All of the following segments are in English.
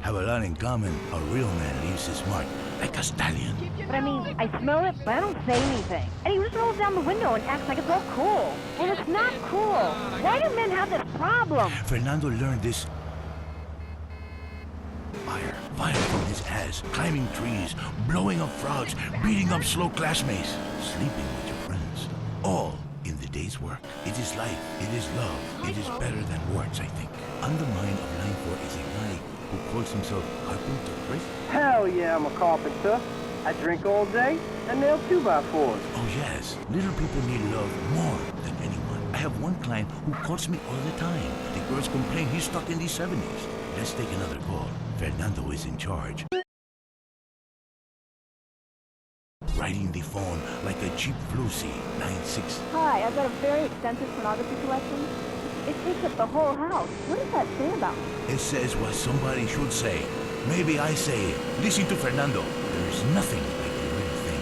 have a lot in common. A real man leaves his mark like a stallion. But I mean, I smell it, but I don't say anything. And he just rolls down the window and acts like it's all cool. Well, it's not cool. Why do men have this problem? Fernando learned this fire from his ass, climbing trees, blowing up frogs, beating up slow classmates, sleeping with your friends. All in the day's work. It is life, it is love, it is better than words, I think. On the mind of line 4 is a guy who calls himself Carpenter, right? Hell yeah, I'm a carpenter. I drink all day and nail 2x4s. Oh yes, little people need love more than anyone. I have one client who calls me all the time. The girls complain he's stuck in the 70s. Let's take another call. Fernando is in charge. Riding the phone like a cheap Lucy, 96. Hi, I've got a very extensive pornography collection. It takes up the whole house. What does that say about me? It says what somebody should say. Maybe I say it. Listen to Fernando. There is nothing like the real thing.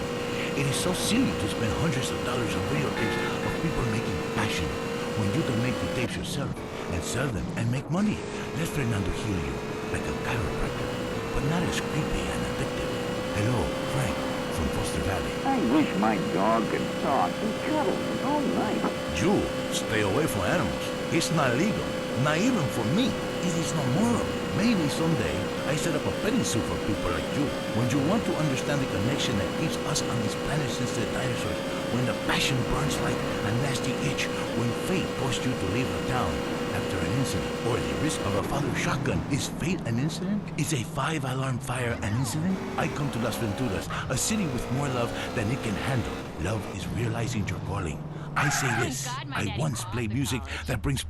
It is so silly to spend hundreds of dollars on videotapes of people making passion when you can make the tapes yourself and sell them and make money. Let Fernando heal you like a chiropractor, but not as creepy and addictive. Hello, Frank from Foster Valley. I wish my dog could talk and cuddle me all night. You stay away from animals. It's not legal, not even for me. It is not moral. Maybe someday I set up a petting zoo for people like you. When you want to understand the connection that keeps us on this planet since the dinosaurs, when the passion burns like a nasty itch, when fate forced you to leave a town after an incident, or the risk of a father shotgun. Is fate an incident? Is a 5-alarm fire an incident? I come to Las Venturas, a city with more love than it can handle. Love is realizing your calling. I say this, I once played music that brings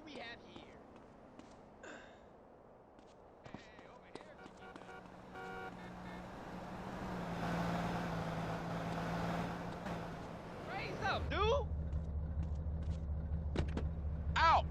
we have here? Raise up, dude! Ow!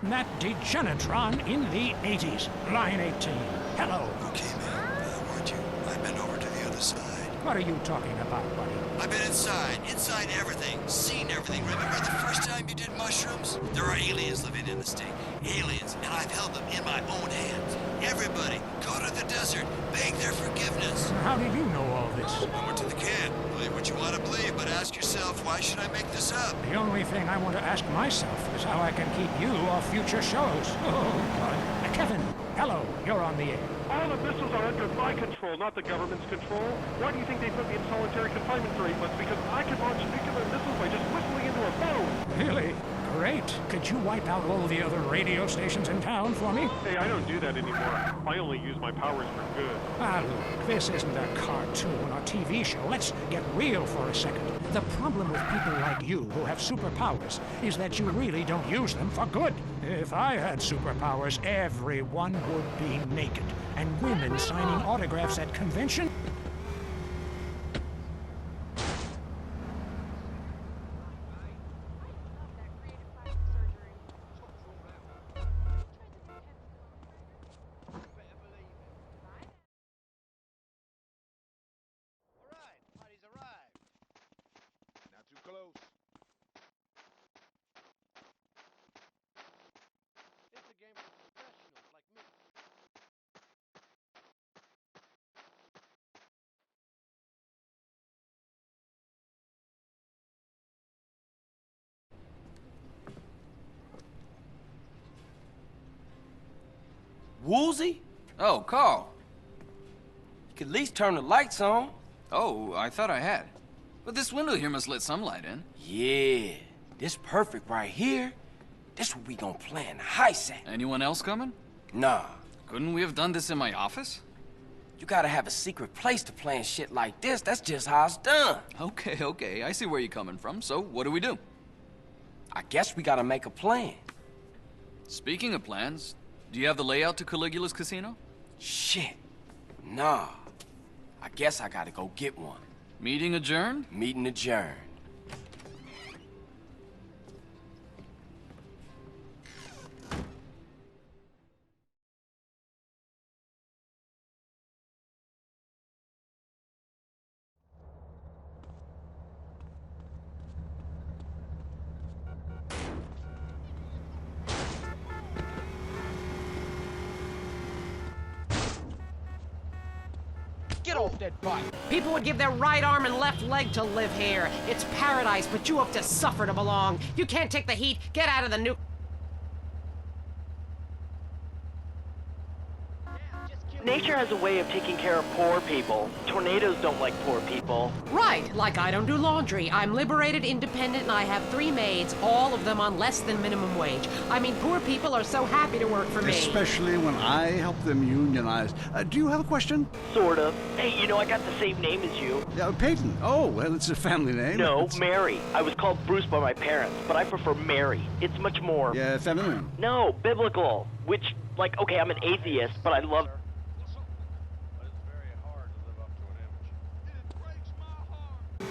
That degenitron in the 80s. Line 18. Hello. Okay, man. I warned you. I've been over to the other side. What are you talking about, buddy? I've been inside everything, seen everything. Remember the first time you did mushrooms? There are aliens living in the state. Aliens, and I've held them in my own hands. Everybody, go to the desert, beg their forgiveness. How do you know all this? I went to the camp. Believe what you want to believe, but ask yourself, why should I make this up? The only thing I want to ask myself is how I can keep you off future shows. Oh, God. Kevin, hello. You're on the air. All the missiles are under my control, not the government's control. Why do you think they put me in solitary confinement for 8 months? Because I can launch nuclear missiles by just whistling into a phone. Really? Great. Could you wipe out all the other radio stations in town for me? Hey, I don't do that anymore. I only use my powers for good. Ah, look, this isn't a cartoon or TV show. Let's get real for a second. The problem with people like you who have superpowers is that you really don't use them for good. If I had superpowers, everyone would be naked. And women signing autographs at convention? Woolsey? Oh, Carl. You could at least turn the lights on. Oh, I thought I had. But this window here must let some light in. Yeah, this perfect right here. This what we gonna plan the heist at. Anyone else coming? Nah. Couldn't we have done this in my office? You gotta have a secret place to plan shit like this. That's just how it's done. Okay, I see where you're coming from. So, what do we do? I guess we gotta make a plan. Speaking of plans, do you have the layout to Caligula's casino? Shit. Nah. I guess I gotta go get one. Meeting adjourned? Meeting adjourned. Get off that bike. People would give their right arm and left leg to live here. It's paradise, but you have to suffer to belong. You can't take the heat. Get out of the nuke. Nature has a way of taking care of poor people. Tornadoes don't like poor people. Right, like I don't do laundry. I'm liberated, independent, and I have 3 maids, all of them on less than minimum wage. I mean, poor people are so happy to work for me. Especially when I help them unionize. Do you have a question? Sort of. Hey, you know I got the same name as you. Peyton. Oh, well, it's a family name. No, Mary. I was called Bruce by my parents, but I prefer Mary. It's much more... Yeah, feminine. No, biblical. Which, like, okay, I'm an atheist, but I love...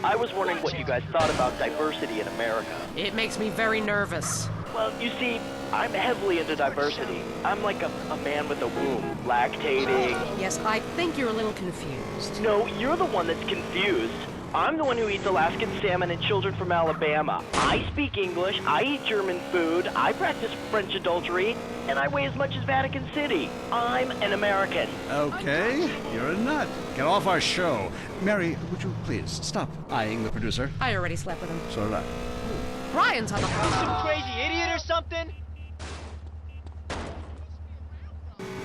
I was wondering what you guys thought about diversity in America. It makes me very nervous. Well, you see, I'm heavily into diversity. I'm like a man with a womb, lactating. Yes, I think you're a little confused. No, you're the one that's confused. I'm the one who eats Alaskan salmon and children from Alabama. I speak English, I eat German food, I practice French adultery, and I weigh as much as Vatican City. I'm an American. Okay, you're a nut. Get off our show. Mary, would you please stop eyeing the producer? I already slept with him. So did I. Brian's on the phone. Some crazy idiot or something?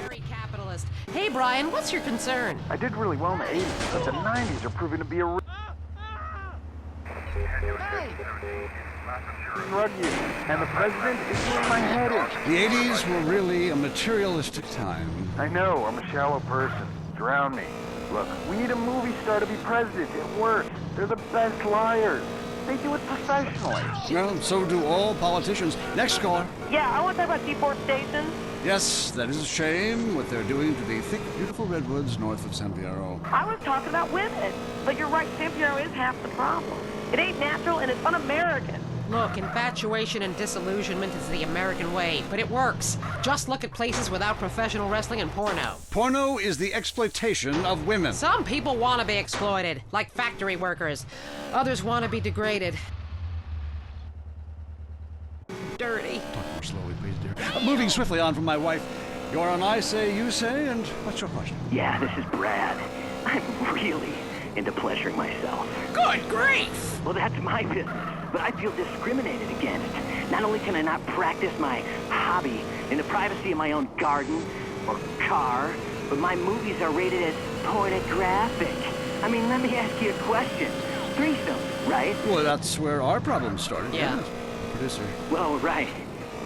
Very capitalist. Hey, Brian, what's your concern? I did really well in the 80s, but the 90s are proving to be a drug use, and the president is doing my head in. The 80s were really a materialistic time. I know, I'm a shallow person. Drown me. Look, we need a movie star to be president. It works. They're the best liars. They do it professionally. Well, so do all politicians. Next caller. Yeah, I want to talk about deforestation. Yes, that is a shame, what they're doing to the thick, beautiful redwoods north of San Piero. I was talking about women. But you're right, San Piero is half the problem. It ain't natural and it's un-American. Look, infatuation and disillusionment is the American way, but it works. Just look at places without professional wrestling and porno. Porno is the exploitation of women. Some people want to be exploited, like factory workers. Others want to be degraded. Dirty. Talk more slowly, please, dear. Moving swiftly on from my wife. You're on I Say, You Say, and what's your question? Yeah, this is Brad. I'm really into pleasuring myself. Good grief! Well, that's my business, but I feel discriminated against. Not only can I not practice my hobby in the privacy of my own garden or car, but my movies are rated as pornographic. I mean, let me ask you a question. Threesome, right? Well, that's where our problem started. Yeah. Producer. Well, right.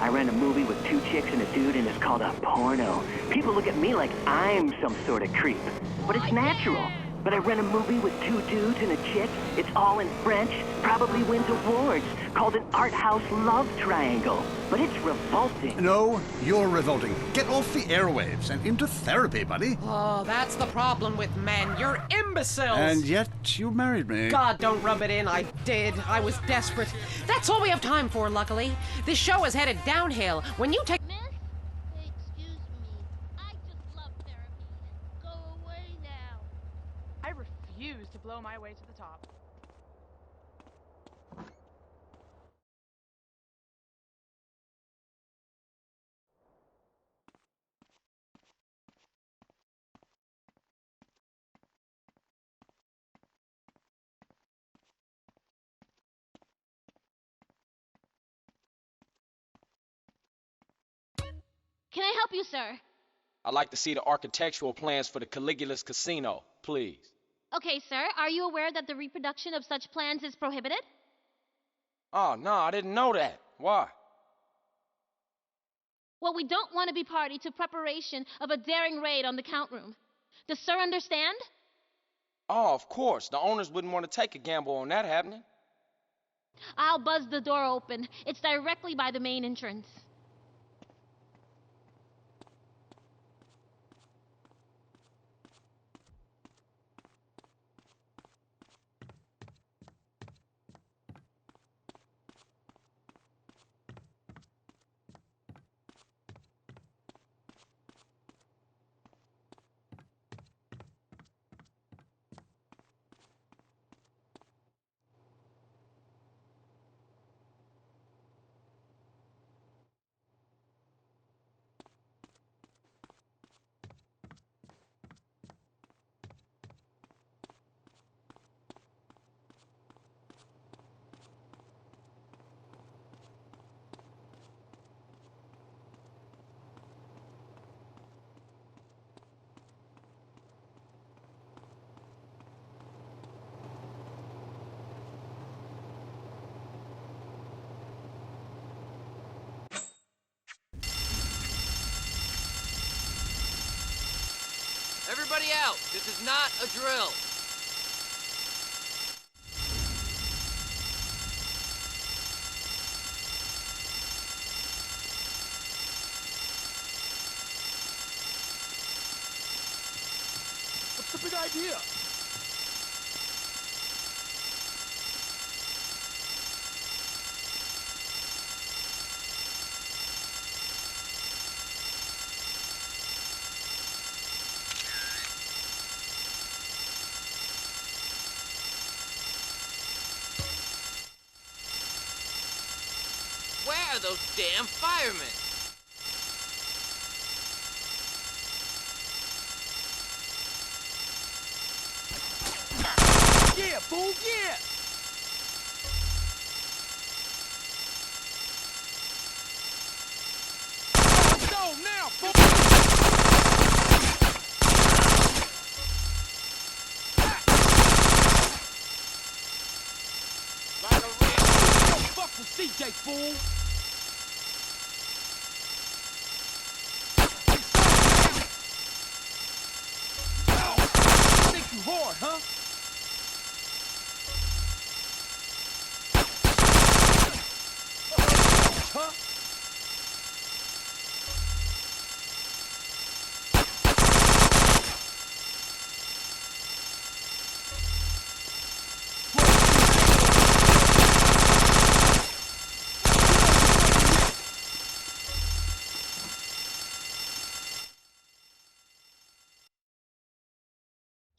I ran a movie with 2 chicks and a dude, and it's called a porno. People look at me like I'm some sort of creep, but it's natural. But I ran a movie with 2 dudes and a chick. It's all in French, probably wins awards, called an art house love triangle. But it's revolting. No, you're revolting. Get off the airwaves and into therapy, buddy. Oh, that's the problem with men. You're imbeciles. And yet you married me. God, don't rub it in. I did. I was desperate. That's all we have time for, luckily. This show is headed downhill. When you take... Miss? Excuse me. I just love therapy. Go away now. I refuse to blow my way to the top. Can I help you, sir? I'd like to see the architectural plans for the Caligula's Casino, please. Okay, sir. Are you aware that the reproduction of such plans is prohibited? Oh, no, I didn't know that. Why? Well, we don't want to be party to preparation of a daring raid on the count room. Does sir understand? Oh, of course. The owners wouldn't want to take a gamble on that happening. I'll buzz the door open. It's directly by the main entrance. Everybody out! This is not a drill! What's the big idea? Where are those damn firemen? Yeah, fool, yeah! Let's go now, fool! Like a red. Don't fuck with CJ, fool! Think you hard, huh? Huh?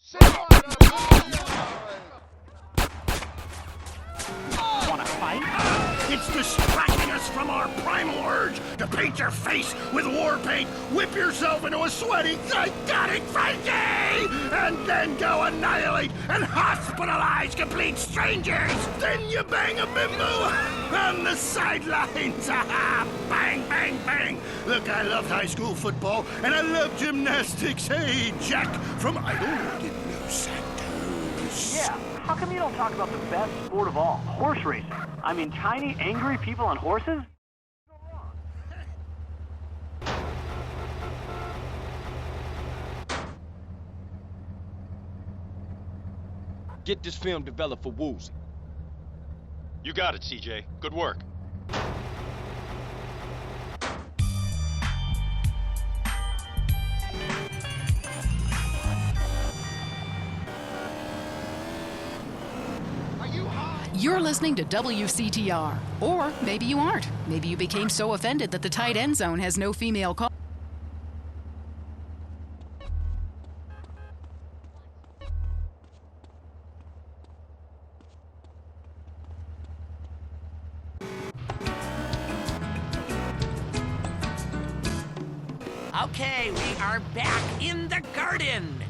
Say us from our primal urge to paint your face with war paint, whip yourself into a sweaty, psychotic frenzy, and then go annihilate and hospitalize complete strangers. Then you bang a bimbo on the sidelines. Bang, bang, bang. Look, I loved high school football, and I loved gymnastics. Hey, Jack from Idol didn't know Santos. Yeah, how come you don't talk about the best sport of all, horse racing? I mean, tiny, angry people on horses? Get this film developed for Woozy. You got it, CJ. Good work. You're listening to WCTR. Or maybe you aren't. Maybe you became so offended that the tight end zone has no female call. Okay, we are back in the garden.